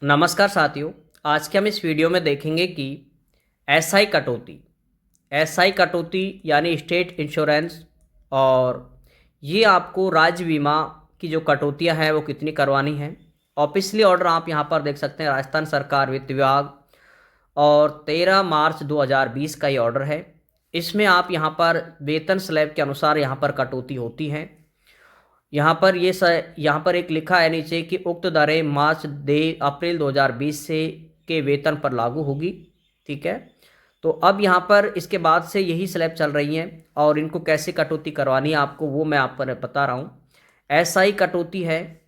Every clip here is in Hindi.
नमस्कार साथियों। आज के हम इस वीडियो में देखेंगे कि एसआई कटौती यानी स्टेट इंश्योरेंस, और ये आपको राज्य बीमा की जो कटौतियां हैं वो कितनी करवानी है। ऑफिशियली ऑर्डर आप यहाँ पर देख सकते हैं, राजस्थान सरकार वित्त विभाग, और 13 मार्च 2020 का ये ऑर्डर है। इसमें आप यहाँ पर वेतन स्लैब के अनुसार यहाँ पर कटौती होती है। यहाँ पर एक लिखा है नीचे कि उक्त दरें अप्रैल 2020 से के वेतन पर लागू होगी। ठीक है, तो अब यहाँ पर इसके बाद से यही स्लैब चल रही हैं और इनको कैसे कटौती करवानी है आपको वो मैं आप पर बता रहा हूँ। एसआई कटौती है,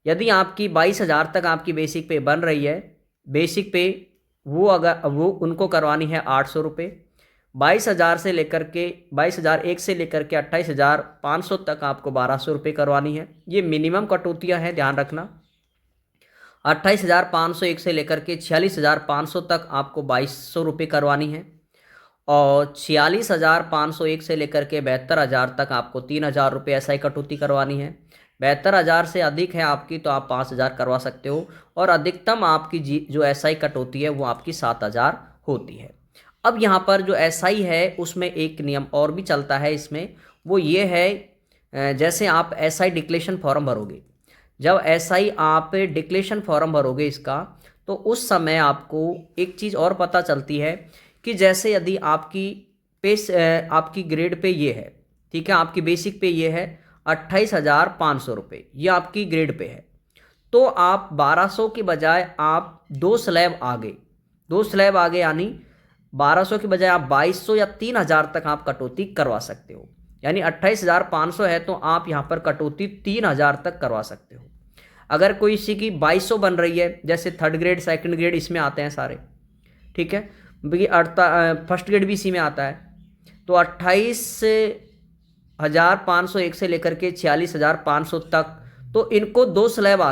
यदि आपकी 22,000 तक आपकी बेसिक पे बन रही है, बेसिक पे वो उनको करवानी है 800 रुपये। 22,000 से लेकर के 22,001 से लेकर के 28,500 तक आपको 1,200 रुपये करवानी है। ये मिनिमम कटौतियाँ हैं, ध्यान रखना। 28,501 से लेकर के 46,500 तक आपको 2,200 रुपये करवानी है, और 46,501 से लेकर के 72,000 तक आपको 3,000 रुपये एसआई कटौती करवानी है। 72,000 से अधिक है आपकी तो आप 5,000 करवा सकते हो, और अधिकतम आपकी जो एसआई कटौती है वो आपकी 7,000 होती है। अब यहाँ पर जो एसआई है उसमें एक नियम और भी चलता है इसमें, वो ये है, जैसे आप एसआई डिक्लेरेशन फॉर्म भरोगे, जब एसआई आप डिक्लेरेशन फॉर्म भरोगे इसका, तो उस समय आपको एक चीज़ और पता चलती है कि जैसे यदि आपकी ग्रेड पे ये है, ठीक है, आपकी बेसिक पे ये है 28,500 रुपये, ये आपकी ग्रेड पे है, तो आप 1,200 की बजाय आप दो स्लैब आगे यानी 1,200 की बजाय आप 2,200 या 3,000 तक आप कटौती करवा सकते हो। यानी 28,500 है तो आप यहाँ पर कटौती 3,000 तक करवा सकते हो। अगर कोई इसी की 2,200 बन रही है, जैसे थर्ड ग्रेड सेकंड ग्रेड इसमें आते हैं सारे, ठीक है, फर्स्ट ग्रेड भी इसी में आता है, तो 28,501 से लेकर के 46,500 तक, तो इनको दो स्लैब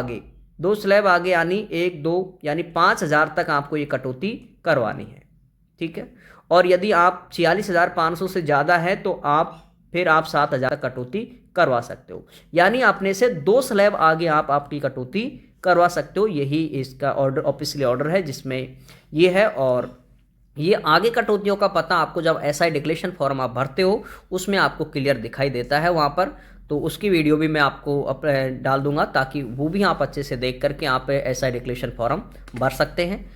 आगे यानी 1 2 यानी 5,000 तक आपको ये कटौती करवानी है। ठीक है, और यदि आप 46,500 से ज़्यादा है तो आप 7,000 कटौती करवा सकते हो। यानी अपने से दो स्लैब आगे आप आपकी कटौती करवा सकते हो। यही इसका ऑर्डर, ऑफिशियली ऑर्डर है जिसमें ये है। और ये आगे कटौतियों का पता आपको जब एसआई डिक्लेरेशन फॉर्म आप भरते हो उसमें आपको क्लियर दिखाई देता है वहाँ पर, तो उसकी वीडियो भी मैं आपको डाल दूंगा ताकि वो भी आप अच्छे से देख करके आप एसआई डिक्लेरेशन फॉर्म भर सकते हैं।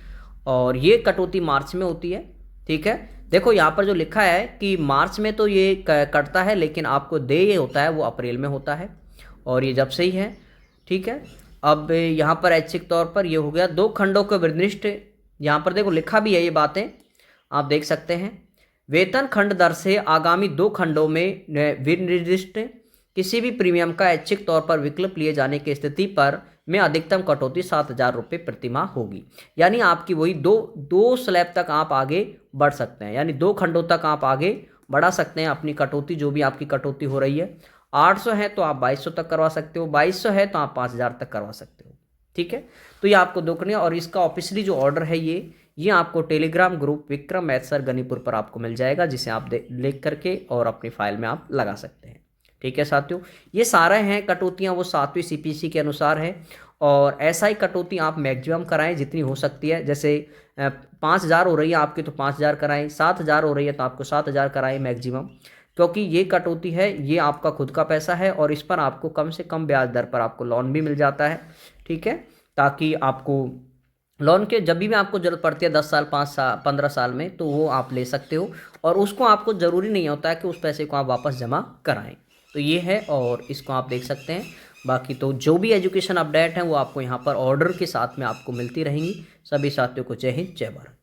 और ये कटौती मार्च में होती है। ठीक है, देखो यहाँ पर जो लिखा है कि मार्च में तो ये कटता है, लेकिन आपको देय होता है वो अप्रैल में होता है, और ये जब से ही है। ठीक है, अब यहाँ पर ऐच्छिक तौर पर ये हो गया 2 खंडों को विनिर्दिष्ट, यहाँ पर देखो लिखा भी है, ये बातें आप देख सकते हैं। वेतन खंड दर से आगामी 2 खंडों में विनिर्दिष्ट किसी भी प्रीमियम का ऐच्छिक तौर पर विकल्प लिए जाने की स्थिति पर में अधिकतम कटौती 7,000 रुपये प्रति माह होगी। यानी आपकी वही दो स्लैब तक आप आगे बढ़ सकते हैं, यानी 2 खंडों तक आप आगे बढ़ा सकते हैं अपनी कटौती, जो भी आपकी कटौती हो रही है। 800 है तो आप 2,200 तक करवा सकते हो, 2,200 है तो आप 5,000 तक करवा सकते हो। ठीक है, तो ये आपको देखना है। और इसका ऑफिशियली जो ऑर्डर है ये आपको Telegram group Vikram math sir Ganipur पर आपको मिल जाएगा, जिसे आप लिख करके और अपनी फाइल में आप लगा सकते हैं। ठीक है साथियों, ये सारे हैं कटौतियाँ वो 7वीं सीपीसी के अनुसार है। और ऐसा ही कटौती आप मैक्सिमम कराएं जितनी हो सकती है। जैसे 5,000 हो रही है आपकी तो 5,000 कराएं, 7,000 हो रही है तो आपको 7,000 कराएं मैक्सिमम, क्योंकि ये कटौती है, ये आपका खुद का पैसा है और इस पर आपको कम से कम ब्याज दर पर आपको लोन भी मिल जाता है। ठीक है, ताकि आपको लोन के जब भी आपको ज़रूरत पड़ती है 10 साल 5 साल 15 साल में, तो वो आप ले सकते हो, और उसको आपको ज़रूरी नहीं होता है कि उस पैसे को आप वापस जमा कराएं। तो ये है, और इसको आप देख सकते हैं। बाकी तो जो भी एजुकेशन अपडेट है वो आपको यहाँ पर ऑर्डर के साथ में आपको मिलती रहेंगी। सभी साथियों को जय हिंद, जय भारत।